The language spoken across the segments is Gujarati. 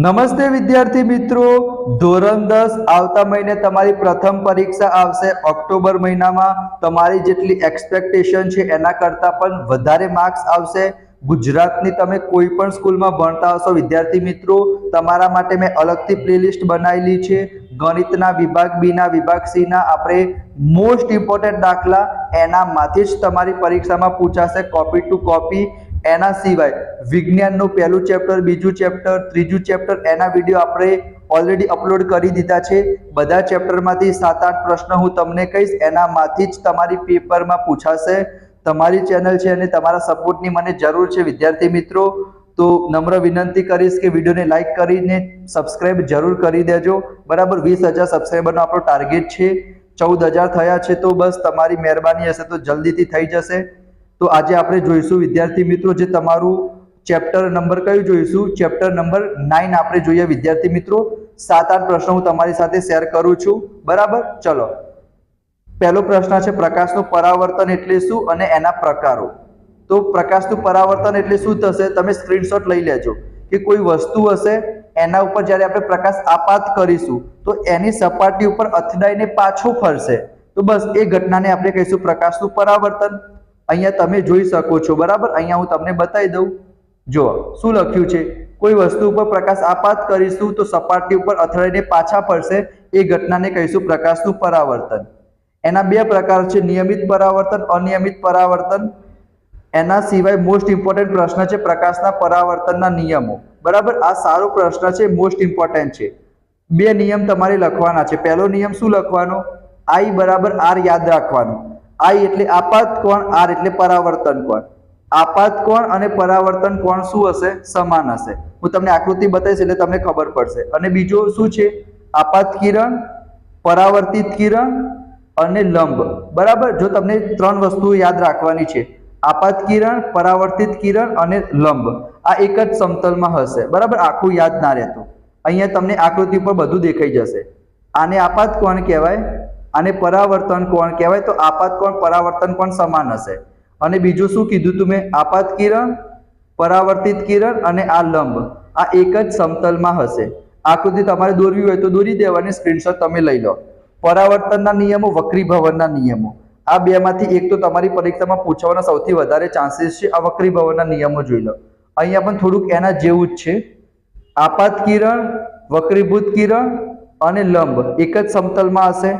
નમસ્તે વિદ્યાર્થી મિત્રો, ધોરણ 10 આવતા મહિને તમારી પ્રથમ પરીક્ષા આવશે ઓક્ટોબર મહિનામાં। તમારી જેટલી એક્સપેક્ટેશન છે એના કરતાં પણ વધારે માર્ક્સ આવશે। ગુજરાતની તમે કોઈ પણ સ્કૂલમાં ભણતા હશો વિદ્યાર્થી મિત્રો, તમારા માટે મેં અલગથી પ્લેલિસ્ટ બનાવેલી છે। ગણિતના વિભાગ બી ના વિભાગ સી ના આપણે મોસ્ટ ઇમ્પોર્ટન્ટ દાખલા એનામાંથી જ તમારી પરીક્ષામાં પૂછાશે, કોપી ટુ કોપી। એના સિવાય વિજ્ઞાનનું પહેલું ચેપ્ટર, બીજું ચેપ્ટર, ત્રીજું ચેપ્ટર એના વિડીયો આપણે ઓલરેડી અપલોડ કરી દીધા છે। બધા ચેપ્ટરમાંથી 7-8 પ્રશ્ન હું તમને કહીશ, એનામાંથી જ તમારી પેપરમાં પૂછાશે। તમારી ચેનલ છે અને તમારા સપોર્ટની મને જરૂર છે વિદ્યાર્થી મિત્રો, તો નમ્ર વિનંતી કરીશ કે વિડીયોને લાઈક કરીને સબસ્ક્રાઇબ જરૂર કરી દેજો, બરાબર। 20,000 સબસ્ક્રાઇબરનો આપણો ટાર્ગેટ છે, 14,000 થયા છે, તો બસ તમારી મહેરબાની હશે તો જલ્દીથી થઈ જશે। તો આજે આપણે જોઈશું વિદ્યાર્થી મિત્રો, જે તમારું ચેપ્ટર નંબર કયું જોઈશું, ચેપ્ટર નંબર 9 આપણે જોઈએ વિદ્યાર્થી મિત્રો। 7-8 પ્રશ્નો હું તમારી સાથે શેર કરું છું, બરાબર। ચલો, પહેલો પ્રશ્ન છે પ્રકાશનું પરાવર્તન એટલે શું અને એના પ્રકારો। તો પ્રકાશનું પરાવર્તન એટલે શું થશે, તમે સ્ક્રીનશોટ લઈ લેજો કે કોઈ વસ્તુ હશે, એના ઉપર જ્યારે આપણે પ્રકાશ આપાત કરીશું તો એની સપાટી ઉપર અથડાઈને પાછું ફરશે, તો બસ એ ઘટનાને આપણે કહીશું પ્રકાશનું પરાવર્તન। અહીંયા તમે જોઈ શકો છો, બરાબર। અહીંયા હું તમને બતાવી દઉં, જો શું લખ્યું છે, કોઈ વસ્તુ ઉપર પ્રકાશ આપાત કરીશું તો સપાટી ઉપર અથડાઈને પાછા ફરશે, એ ઘટનાને કહીશું પ્રકાશનું પરાવર્તન। એના બે પ્રકાર છે, નિયમિત પરાવર્તન, અનિયમિત પરાવર્તન। એના સિવાય મોસ્ટ ઇમ્પોર્ટન્ટ પ્રશ્ન છે પ્રકાશના પરાવર્તનના નિયમો, બરાબર। આ સારો પ્રશ્ન છે, મોસ્ટ ઇમ્પોર્ટન્ટ છે। બે નિયમ તમારે લખવાના છે। પહેલો નિયમ શું લખવાનો, I બરાબર R યાદ રાખવાનું। I એટલે આપાત કોણ, R એટલે પરાવર્તન કોણ। આપાત કોણ અને પરાવર્તન કોણ શું હશે, સમાન હશે। હું તમને આકૃતિ બતાવીશ એટલે તમને ખબર પડશે। અને બીજો શું છે, આપાત કિરણ, પરાવર્તિત કિરણ અને લંબ, બરાબર। જો તમને 3 વસ્તુઓ યાદ રાખવાની છે, આપાત કિરણ, પરાવર્તિત કિરણ અને લંબ, આ એક જ સમતલમાં હશે, બરાબર। આખું યાદ ના રહેતું, અહીંયા તમને આકૃતિ પર બધું દેખાઈ જશે। આને આપાત કોણ કહેવાય, આને પરાવર્તન કોણ કહેવાય, તો આપાત કોણ પરાવર્તન કોણ સમાન હશે। અને બીજું શું કીધું તમે, આપાત કિરણ, પરાવર્તિત કિરણ અને આ લંબ, આ એક જ સમતલમાં હશે। આકૃતિ તમારે દોરવી હોય તો દોરી દેવાની, સ્ક્રીનશોટ તમે લઈ લો। પરાવર્તનના નિયમો, વક્રીભવનના નિયમો, આ બેમાંથી એક તો તમારી પરીક્ષામાં પૂછવાના સૌથી વધારે ચાન્સીસ છે। આ વક્રીભવનના નિયમો જોઈ લો, અહીંયા પણ થોડુંક એના જેવું જ છે। આપાત કિરણ, વક્રીભૂત કિરણ અને લંબ એક જ સમતલમાં હશે।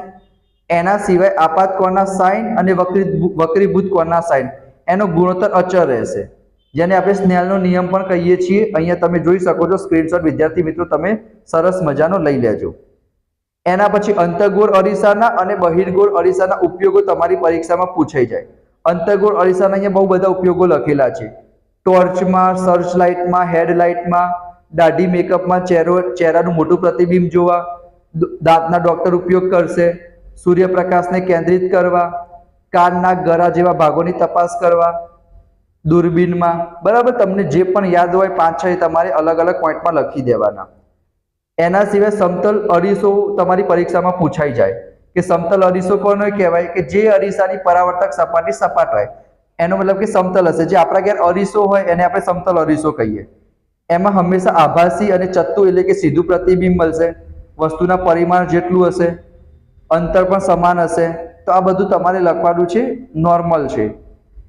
એના સિવાય આપાત કોણના સાઇન અને વક્રીભૂત કોણના સાઇન, એનો ગુણોત્તર અચળ રહેશે, જેને આપણે સ્નેલનો નિયમ પણ કહીએ છીએ। અહીંયા તમે જોઈ શકો છો, સ્ક્રીનશોટ વિદ્યાર્થી મિત્રો તમે સરસ મજાનો લઈ લેજો। એના પછી અંતર્ગોળ અરીસાના અને બહિર્ગોળ અરીસાના ઉપયોગો તમારી પરીક્ષામાં પૂછાઈ જાય। અંતર્ગોળ અરીસાના અહીંયા બહુ બધા ઉપયોગો લખેલા છે, ટોર્ચમાં, સર્ચ લાઇટમાં, હેડલાઇટમાં, દાઢી મેકઅપમાં, ચહેરાનું મોટું પ્રતિબિંબ જોવા, દાંતના ડોક્ટર ઉપયોગ કરશે, સૂર્યપ્રકાશને કેન્દ્રિત કરવા, કાનના ગળા જેવા ભાગોની તપાસ કરવા, દૂરબીનમાં, બરાબર। તમને જે પણ યાદ હોય 5-6 તમારે અલગ અલગ પોઈન્ટમાં લખી દેવાના। એના સિવાય સમતલ અરીસો તમારી પરીક્ષામાં પૂછાઈ જાય કે સમતલ અરીસો કોનો કહેવાય, કે જે અરીસાની પરાવર્તક સપાટી સપાટ હોય, એનો મતલબ કે સમતલ હશે। જે આપણા ઘેર અરીસો હોય એને આપણે સમતલ અરીસો કહીએ। એમાં હંમેશા આભાસી અને ચત્તુ એટલે કે સીધું પ્રતિબિંબ મળશે, વસ્તુના પરિમાણ જેટલું હશે, અંતર પણ સમાન હશે। તો આ બધું તમારે લખવાનું છે, નોર્મલ છે।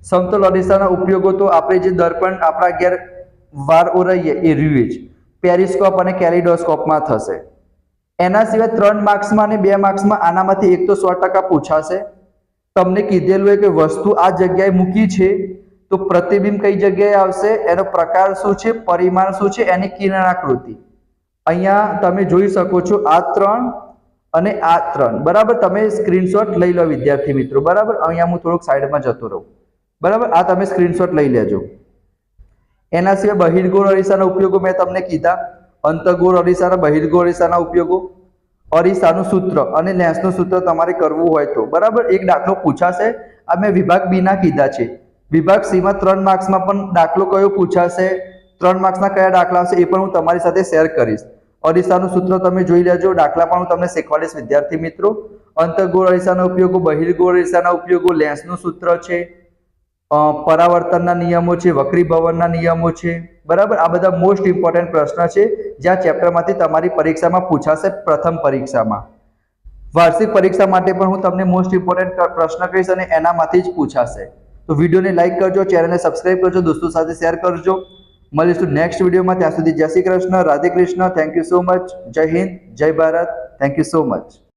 સમતલ અરીસાના ઉપયોગો તો આપણે જે દર્પણ આપણા ઘેર વાર ઓરઈએ એ રહ્યું જ, પેરિસ્કોપ અને કેલિડોસ્કોપમાં થશે। એના સિવાય 3 માર્ક્સમાં અને 2 માર્ક્સમાં આનામાંથી એક તો 100% પૂછાશે। તમને કીધેલું હોય કે વસ્તુ આ જગ્યાએ મૂકી છે તો પ્રતિબિંબ કઈ જગ્યાએ આવશે, એનો પ્રકાર શું છે, પરિમાણ શું છે, એની કિરણાકૃતિ। અહીંયા તમે જોઈ શકો છો, આ 3 અને આ 3, બરાબર। તમે સ્ક્રીનશોટ લઈ લો વિદ્યાર્થી મિત્રો, બરાબર। અહીંયા હું થોડુંક સાઈડમાં જતો રહું, બરાબર। આ તમે સ્ક્રીનશોટ લઈ લેજો। એના સિવાય બહિર્ગોળ અરીસાના ઉપયોગો મેં તમને કીધા, અંતર્ગોળ અરીસાના, બહિર્ગોળ અરીસાના ઉપયોગો, અરીસાનું સૂત્ર અને લેન્સનું સૂત્ર તમારે કરવું હોય તો, બરાબર। એક દાખલો પૂછાશે, આ મેં વિભાગ બી ના કીધા છે। વિભાગ સી માં 3 માર્ક્સમાં પણ દાખલો કયો પૂછાશે, 3 માર્ક્સના કયા દાખલા આવશે એ પણ હું તમારી સાથે શેર કરીશ। અરીસાનું સૂત્ર તમે જોઈ લેજો, દાખલા પણ હું તમને શીખવાડીશ વિદ્યાર્થી મિત્રો। અંતર્ગોળ અરીસાના ઉપયોગો, બહિર્ગોળ અરીસાના ઉપયોગો, લેન્સનું સૂત્ર છે, પરાવર્તનના નિયમો છે, વક્રીભવનના નિયમો છે, બરાબર। આ બધા મોસ્ટ ઇમ્પોર્ટન્ટ પ્રશ્ન છે જે આ ચેપ્ટરમાંથી તમારી પરીક્ષામાં પૂછાશે પ્રથમ પરીક્ષામાં. વાર્ષિક પરીક્ષા માટે પણ હું તમને મોસ્ટ ઇમ્પોર્ટન્ટ પ્રશ્ન કહીશ અને એનામાંથી જ પૂછાશે. તો વિડીયોને લાઈક કરજો, ચેનલને સબસ્ક્રાઇબ કરજો, દોસ્તો સાથે શેર કરજો. મળીશું નેક્સ્ટ વિડીયોમાં. ત્યાં સુધી જય Shri Krishna, Radhe Krishna. Thank you so much. જય હિન્દ, જય Bharat. Thank you so much.